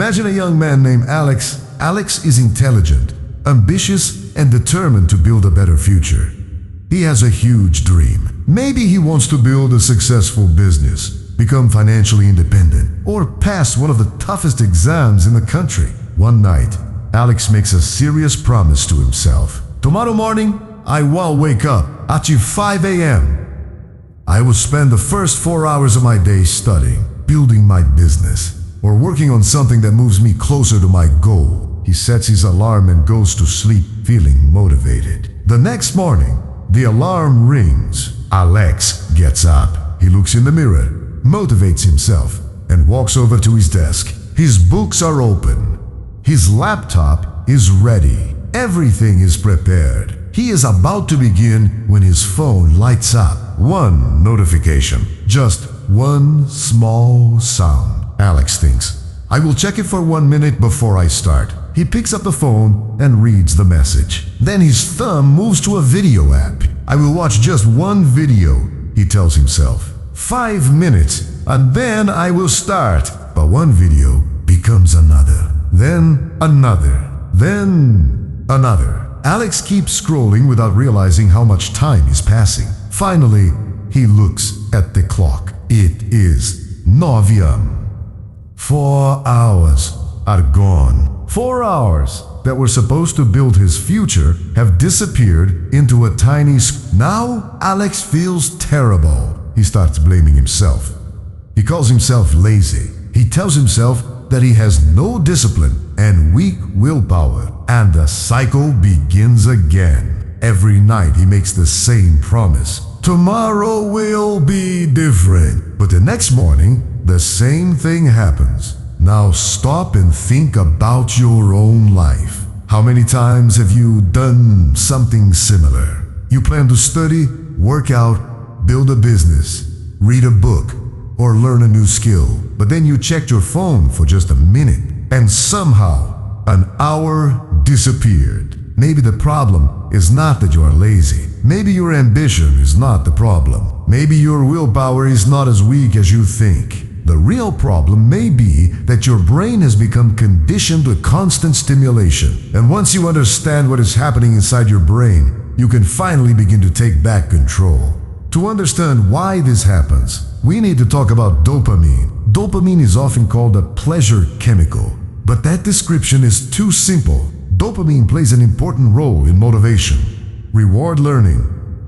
Imagine a young man named Alex. Alex is intelligent, ambitious, and determined to build a better future. He has a huge dream. Maybe he wants to build a successful business, become financially independent, or pass one of the toughest exams in the country. One night, Alex makes a serious promise to himself. Tomorrow morning, I will wake up at 5 a.m. I will spend the first 4 hours of my day studying, building my business, or working on something that moves me closer to my goal. He sets his alarm and goes to sleep feeling motivated. The next morning, the alarm rings. Alex gets up. He looks in the mirror, motivates himself, and walks over to his desk. His books are open. His laptop is ready. Everything is prepared. He is about to begin when his phone lights up. One notification. Just one small sound. Alex thinks, I will check it for 1 minute before I start. He picks up the phone and reads the message. Then his thumb moves to a video app. I will watch just one video, he tells himself. 5 minutes, and then I will start. But one video becomes another, then another, then another. Alex keeps scrolling without realizing how much time is passing. Finally, he looks at the clock. It is 9 a.m. 4 hours are gone. 4 hours that were supposed to build his future have disappeared into a tiny Now Alex feels terrible. He starts blaming himself. He calls himself lazy. He tells himself that he has no discipline and weak willpower. And the cycle begins again. Every night he makes the same promise. Tomorrow will be different. But the next morning, the same thing happens. Now stop and think about your own life. How many times have you done something similar? You plan to study, work out, build a business, read a book, or learn a new skill. But then you checked your phone for just a minute, and somehow an hour disappeared. Maybe the problem is not that you are lazy. Maybe your ambition is not the problem. Maybe your willpower is not as weak as you think. The real problem may be that your brain has become conditioned to constant stimulation. And once you understand what is happening inside your brain, you can finally begin to take back control. To understand why this happens, we need to talk about dopamine. Dopamine is often called a pleasure chemical, but that description is too simple. Dopamine plays an important role in motivation, reward learning,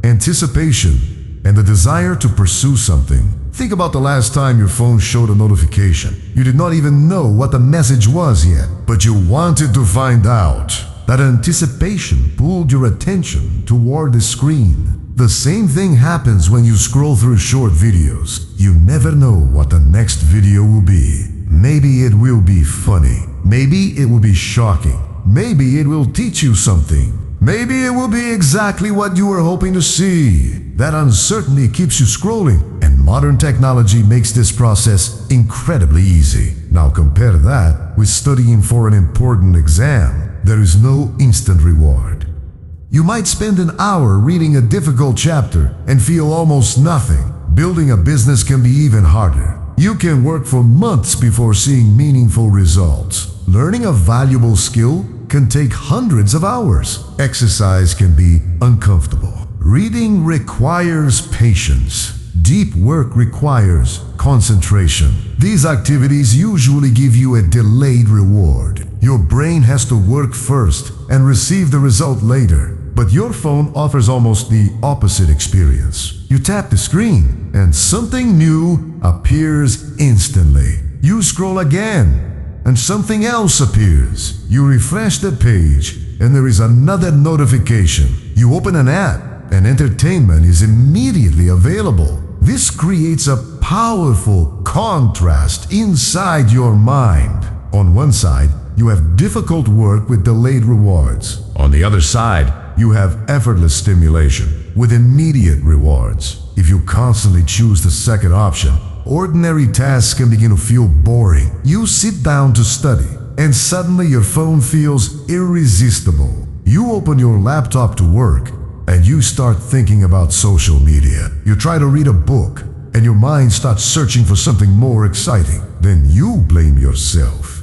anticipation, and the desire to pursue something. Think about the last time your phone showed a notification. You did not even know what the message was yet, but you wanted to find out. That anticipation pulled your attention toward the screen. The same thing happens when you scroll through short videos. You never know what the next video will be. Maybe it will be funny. Maybe it will be shocking. Maybe it will teach you something. Maybe it will be exactly what you were hoping to see. That uncertainty keeps you scrolling, and modern technology makes this process incredibly easy. Now compare that with studying for an important exam. There is no instant reward. You might spend an hour reading a difficult chapter and feel almost nothing. Building a business can be even harder. You can work for months before seeing meaningful results. Learning a valuable skill can take hundreds of hours. Exercise can be uncomfortable. Reading requires patience. Deep work requires concentration. These activities usually give you a delayed reward. Your brain has to work first and receive the result later. But your phone offers almost the opposite experience. You tap the screen and something new appears instantly. You scroll again and something else appears. You refresh the page and there is another notification. You open an app and entertainment is immediately available. This creates a powerful contrast inside your mind. On one side, you have difficult work with delayed rewards. On the other side, you have effortless stimulation with immediate rewards. If you constantly choose the second option, ordinary tasks can begin to feel boring. You sit down to study, and suddenly your phone feels irresistible. You open your laptop to work, and you start thinking about social media. You try to read a book, and your mind starts searching for something more exciting. Then you blame yourself.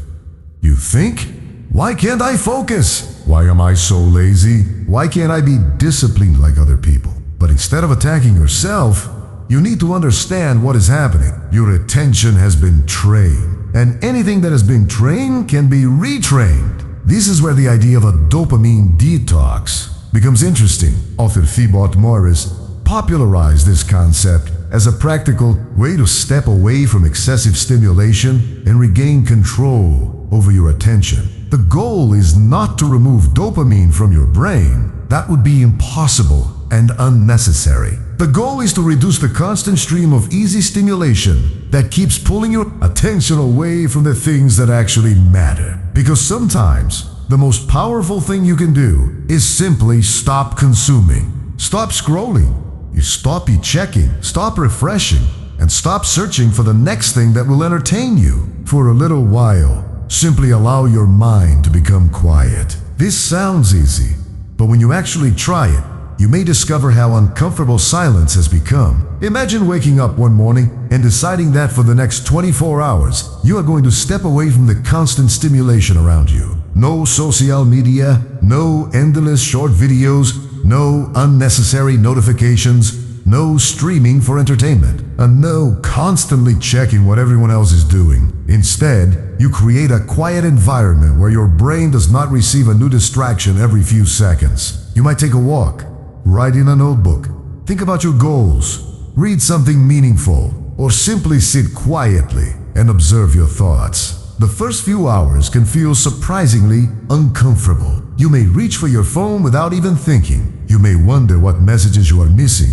You think? Why can't I focus? Why am I so lazy? Why can't I be disciplined like other people? But instead of attacking yourself, you need to understand what is happening. Your attention has been trained, and anything that has been trained can be retrained. This is where the idea of a dopamine detox becomes interesting. Author Thibaut Meurisse popularized this concept as a practical way to step away from excessive stimulation and regain control over your attention. The goal is not to remove dopamine from your brain. That would be impossible and unnecessary. The goal is to reduce the constant stream of easy stimulation that keeps pulling your attention away from the things that actually matter. Because sometimes the most powerful thing you can do is simply stop consuming. Stop scrolling. You stop checking, stop refreshing, and stop searching for the next thing that will entertain you. For a little while, simply allow your mind to become quiet. This sounds easy, but when you actually try it, you may discover how uncomfortable silence has become. Imagine waking up one morning and deciding that for the next 24 hours, you are going to step away from the constant stimulation around you. No social media, no endless short videos, no unnecessary notifications, no streaming for entertainment, and no constantly checking what everyone else is doing. Instead, you create a quiet environment where your brain does not receive a new distraction every few seconds. You might take a walk, write in a notebook, think about your goals, read something meaningful, or simply sit quietly and observe your thoughts. The first few hours can feel surprisingly uncomfortable. You may reach for your phone without even thinking. You may wonder what messages you are missing.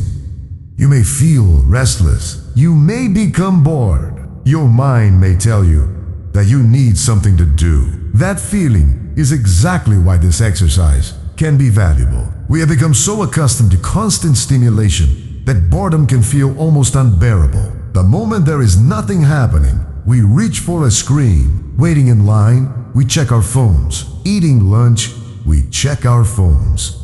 You may feel restless. You may become bored. Your mind may tell you that you need something to do. That feeling is exactly why this exercise can be valuable. We have become so accustomed to constant stimulation that boredom can feel almost unbearable. The moment there is nothing happening, we reach for a screen. Waiting in line, we check our phones. Eating lunch, we check our phones.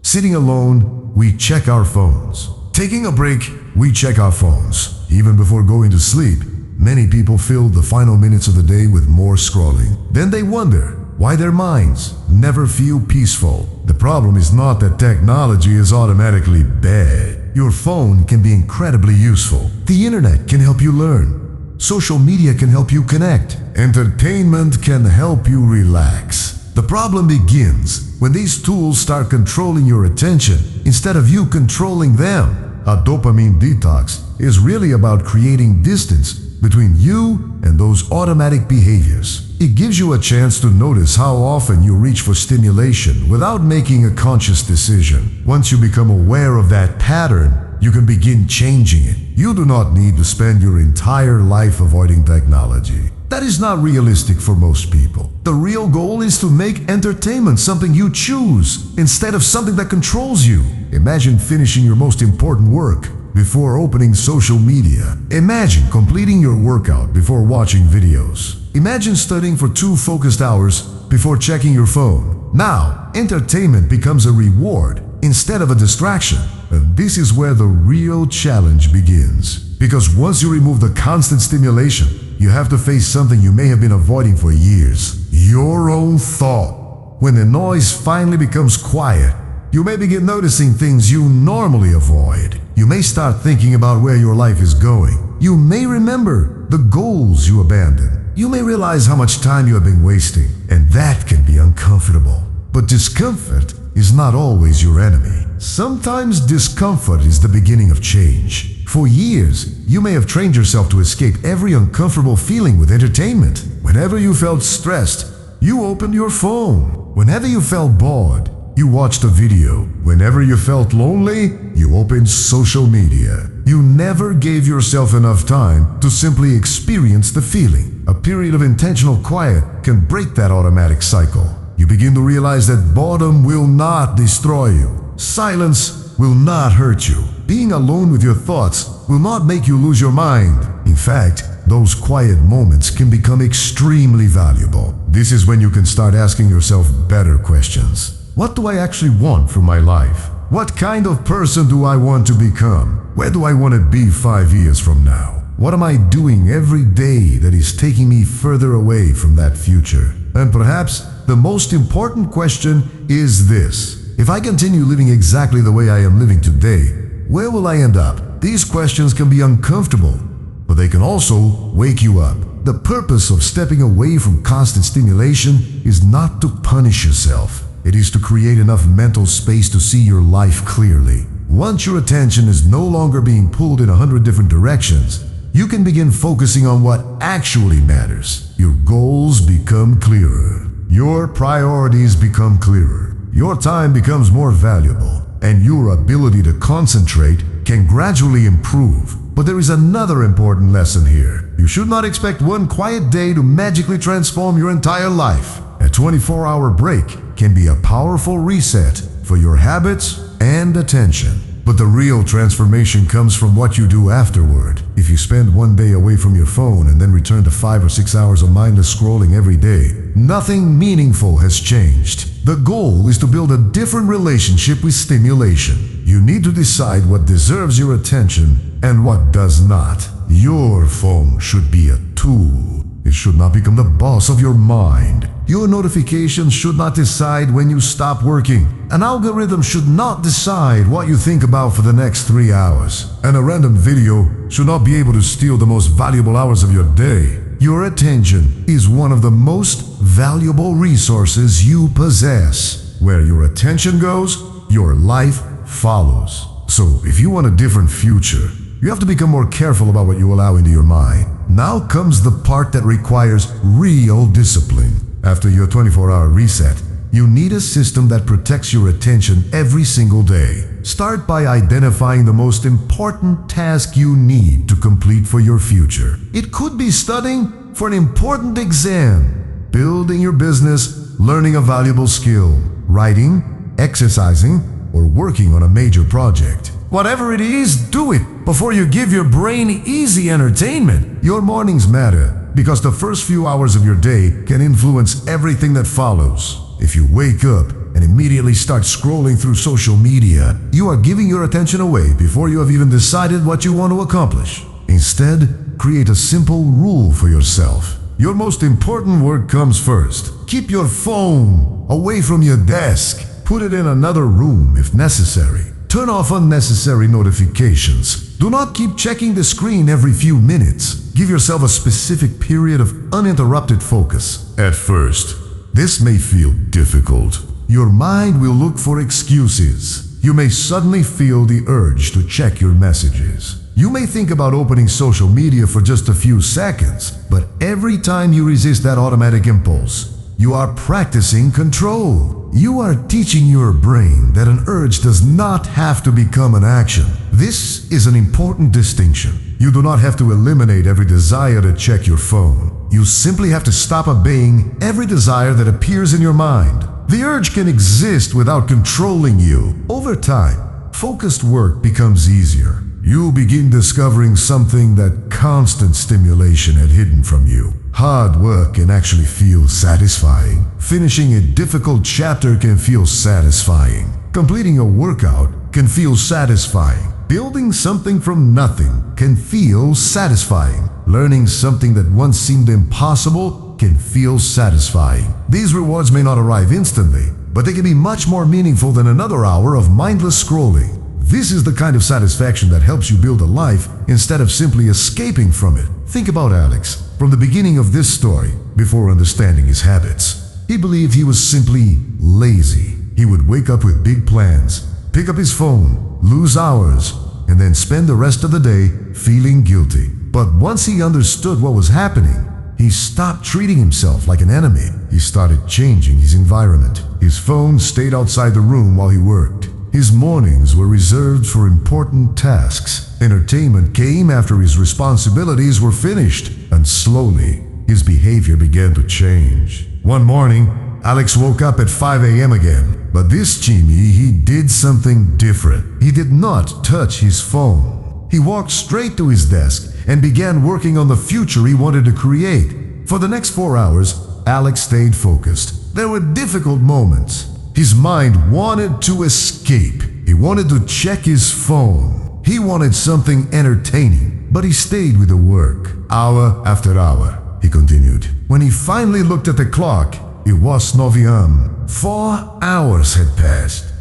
Sitting alone, we check our phones. Taking a break, we check our phones. Even before going to sleep, many people fill the final minutes of the day with more scrolling. Then they wonder why their minds never feel peaceful. The problem is not that technology is automatically bad. Your phone can be incredibly useful. The internet can help you learn. Social media can help you connect. Entertainment can help you relax. The problem begins when these tools start controlling your attention instead of you controlling them. A dopamine detox is really about creating distance between you and those automatic behaviors. It gives you a chance to notice how often you reach for stimulation without making a conscious decision. Once you become aware of that pattern, you can begin changing it. You do not need to spend your entire life avoiding technology. That is not realistic for most people. The real goal is to make entertainment something you choose instead of something that controls you. Imagine finishing your most important work before opening social media. Imagine completing your workout before watching videos. Imagine studying for 2 focused hours before checking your phone. Now, entertainment becomes a reward instead of a distraction. And this is where the real challenge begins. Because once you remove the constant stimulation, you have to face something you may have been avoiding for years. Your own thought. When the noise finally becomes quiet, you may begin noticing things you normally avoid. You may start thinking about where your life is going. You may remember the goals you abandoned. You may realize how much time you have been wasting, and that can be uncomfortable. But discomfort is not always your enemy. Sometimes discomfort is the beginning of change. For years, you may have trained yourself to escape every uncomfortable feeling with entertainment. Whenever you felt stressed, you opened your phone. Whenever you felt bored, you watched a video. Whenever you felt lonely, you opened social media. You never gave yourself enough time to simply experience the feeling. A period of intentional quiet can break that automatic cycle. You begin to realize that boredom will not destroy you. Silence will not hurt you. Being alone with your thoughts will not make you lose your mind. In fact, those quiet moments can become extremely valuable. This is when you can start asking yourself better questions. What do I actually want from my life? What kind of person do I want to become? Where do I want to be 5 years from now? What am I doing every day that is taking me further away from that future? And perhaps the most important question is this: if I continue living exactly the way I am living today, where will I end up? These questions can be uncomfortable, but they can also wake you up. The purpose of stepping away from constant stimulation is not to punish yourself. It is to create enough mental space to see your life clearly. Once your attention is no longer being pulled in 100 different directions, you can begin focusing on what actually matters. Your goals become clearer. Your priorities become clearer. Your time becomes more valuable, and your ability to concentrate can gradually improve. But there is another important lesson here. You should not expect one quiet day to magically transform your entire life. A 24-hour break can be a powerful reset for your habits and attention. But the real transformation comes from what you do afterward. If you spend one day away from your phone and then return to 5 or 6 hours of mindless scrolling every day, nothing meaningful has changed. The goal is to build a different relationship with stimulation. You need to decide what deserves your attention and what does not. Your phone should be a tool. It should not become the boss of your mind. Your notifications should not decide when you stop working. An algorithm should not decide what you think about for the next 3 hours. And a random video should not be able to steal the most valuable hours of your day. Your attention is one of the most valuable resources you possess. Where your attention goes, your life follows. So if you want a different future, you have to become more careful about what you allow into your mind. Now comes the part that requires real discipline. After your 24-hour reset, you need a system that protects your attention every single day. Start by identifying the most important task you need to complete for your future. It could be studying for an important exam, building your business, learning a valuable skill, writing, exercising, or working on a major project. Whatever it is, do it before you give your brain easy entertainment. Your mornings matter because the first few hours of your day can influence everything that follows. If you wake up and immediately start scrolling through social media, you are giving your attention away before you have even decided what you want to accomplish. Instead, create a simple rule for yourself. Your most important work comes first. Keep your phone away from your desk. Put it in another room if necessary. Turn off unnecessary notifications. Do not keep checking the screen every few minutes. Give yourself a specific period of uninterrupted focus. At first, this may feel difficult. Your mind will look for excuses. You may suddenly feel the urge to check your messages. You may think about opening social media for just a few seconds, but every time you resist that automatic impulse, you are practicing control. You are teaching your brain that an urge does not have to become an action. This is an important distinction. You do not have to eliminate every desire to check your phone. You simply have to stop obeying every desire that appears in your mind. The urge can exist without controlling you. Over time, focused work becomes easier. You begin discovering something that constant stimulation had hidden from you. Hard work can actually feel satisfying. Finishing a difficult chapter can feel satisfying. Completing a workout can feel satisfying. Building something from nothing can feel satisfying. Learning something that once seemed impossible can feel satisfying. These rewards may not arrive instantly, but they can be much more meaningful than another hour of mindless scrolling. This is the kind of satisfaction that helps you build a life instead of simply escaping from it. Think about Alex. From the beginning of this story, before understanding his habits, he believed he was simply lazy. He would wake up with big plans, pick up his phone, lose hours, and then spend the rest of the day feeling guilty. But once he understood what was happening, he stopped treating himself like an enemy. He started changing his environment. His phone stayed outside the room while he worked. His mornings were reserved for important tasks. Entertainment came after his responsibilities were finished, and slowly, his behavior began to change. One morning, Alex woke up at 5 a.m. again, but this time he did something different. He did not touch his phone. He walked straight to his desk and began working on the future he wanted to create. For the next 4 hours, Alex stayed focused. There were difficult moments. His mind wanted to escape. He wanted to check his phone. He wanted something entertaining. but he stayed with the work, hour after hour. He continued. When he finally looked at the clock, it was 9 p.m. 4 hours had passed.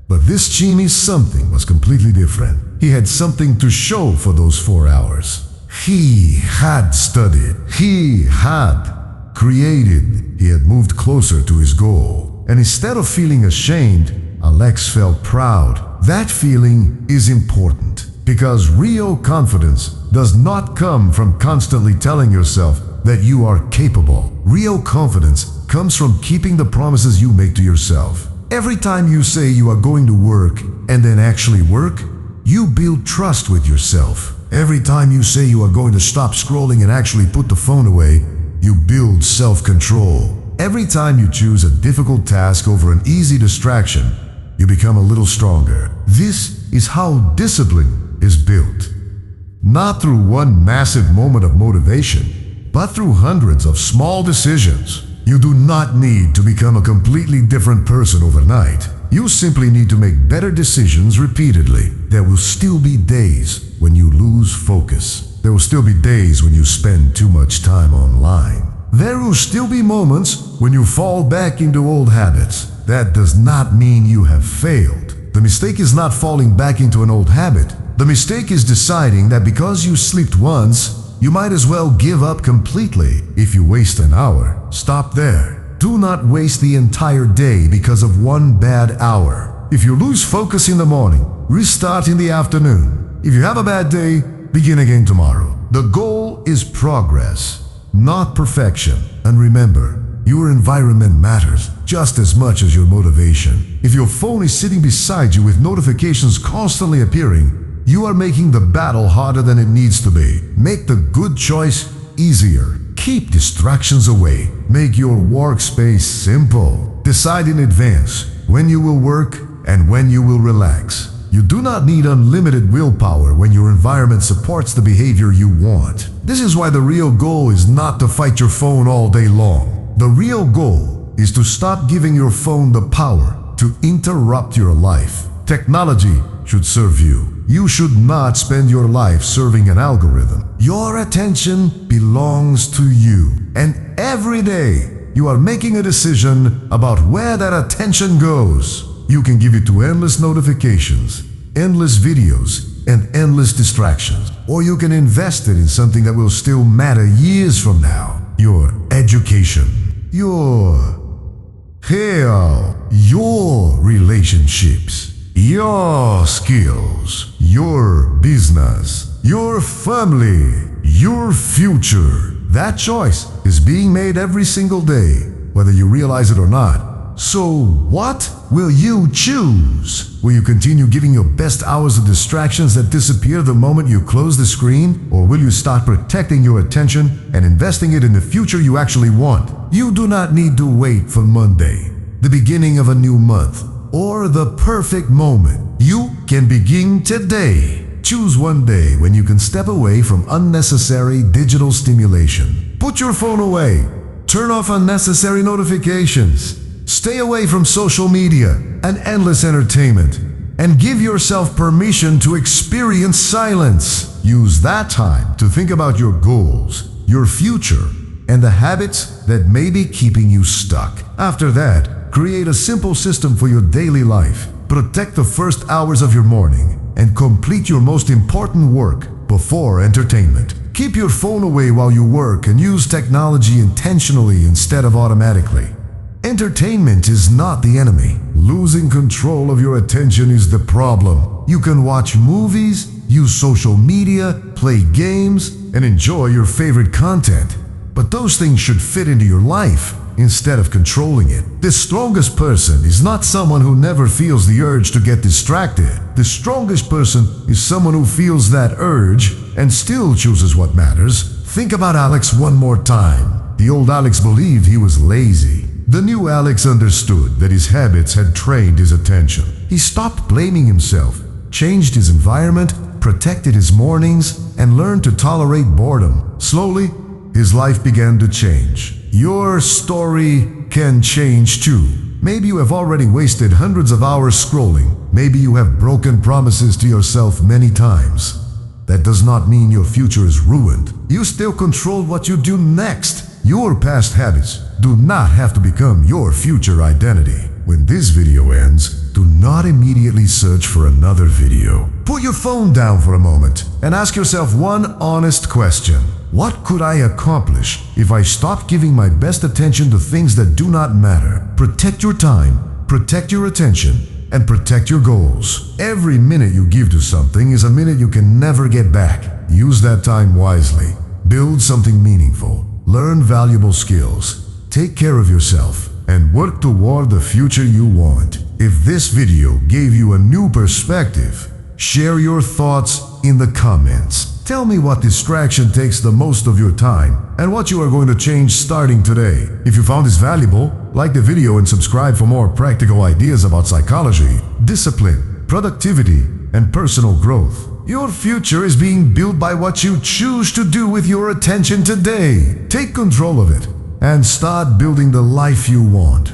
But this genius something was completely different. He had something to show for those 4 hours. He had studied. He had created. He had moved closer to his goal. And instead of feeling ashamed, Alex felt proud. That feeling is important because real confidence does not come from constantly telling yourself that you are capable. Real confidence comes from keeping the promises you make to yourself. Every time you say you are going to work and then actually work, you build trust with yourself. Every time you say you are going to stop scrolling and actually put the phone away, you build self-control. Every time you choose a difficult task over an easy distraction, you become a little stronger. This is how discipline is built. Not through one massive moment of motivation, but through hundreds of small decisions. You do not need to become a completely different person overnight. You simply need to make better decisions repeatedly. There will still be days when you lose focus. There will still be days when you spend too much time online. There will still be moments when you fall back into old habits. That does not mean you have failed. The mistake is not falling back into an old habit. The mistake is deciding that because you slept once, you might as well give up completely. If you waste an hour, stop there. Do not waste the entire day because of one bad hour. If you lose focus in the morning, restart in the afternoon. If you have a bad day, begin again tomorrow. The goal is progress, not perfection. And remember, your environment matters just as much as your motivation. If your phone is sitting beside you with notifications constantly appearing, you are making the battle harder than it needs to be. Make the good choice easier. Keep distractions away. Make your workspace simple. Decide in advance when you will work and when you will relax. You do not need unlimited willpower when your environment supports the behavior you want. This is why the real goal is not to fight your phone all day long. The real goal is to stop giving your phone the power to interrupt your life. Technology should serve you. You should not spend your life serving an algorithm. Your attention belongs to you. And every day, you are making a decision about where that attention goes. You can give it to endless notifications, endless videos, and endless distractions. Or you can invest it in something that will still matter years from now. Your education, your health, your relationships, your skills, your business, your family, your future. That choice is being made every single day, whether you realize it or not. So what will you choose? Will you continue giving your best hours to distractions that disappear the moment you close the screen? Or will you start protecting your attention and investing it in the future you actually want? You do not need to wait for Monday, the beginning of a new month, or the perfect moment. You can begin today. Choose one day when you can step away from unnecessary digital stimulation. Put your phone away. Turn off unnecessary notifications. Stay away from social media and endless entertainment, and give yourself permission to experience silence. Use that time to think about your goals, your future, and the habits that may be keeping you stuck. After that, create a simple system for your daily life. Protect the first hours of your morning and complete your most important work before entertainment. Keep your phone away while you work and use technology intentionally instead of automatically. Entertainment is not the enemy. Losing control of your attention is the problem. You can watch movies, use social media, play games, and enjoy your favorite content. But those things should fit into your life instead of controlling it. The strongest person is not someone who never feels the urge to get distracted. The strongest person is someone who feels that urge and still chooses what matters. Think about Alex one more time. The old Alex believed he was lazy. The new Alex understood that his habits had trained his attention. He stopped blaming himself, changed his environment, protected his mornings, and learned to tolerate boredom. Slowly, his life began to change. Your story can change too. Maybe you have already wasted hundreds of hours scrolling. Maybe you have broken promises to yourself many times. that does not mean your future is ruined. You still control what you do next. Your past habits do not have to become your future identity. When this video ends, do not immediately search for another video. Put your phone down for a moment and ask yourself one honest question. What could I accomplish if I stopped giving my best attention to things that do not matter? Protect your time, protect your attention, and protect your goals. Every minute you give to something is a minute you can never get back. Use that time wisely. Build something meaningful. Learn valuable skills. Take care of yourself and work toward the future you want. If this video gave you a new perspective, share your thoughts in the comments. Tell me what distraction takes the most of your time and what you are going to change starting today. If you found this valuable, like the video and subscribe for more practical ideas about psychology, discipline, productivity, and personal growth. Your future is being built by what you choose to do with your attention today. Take control of it and start building the life you want.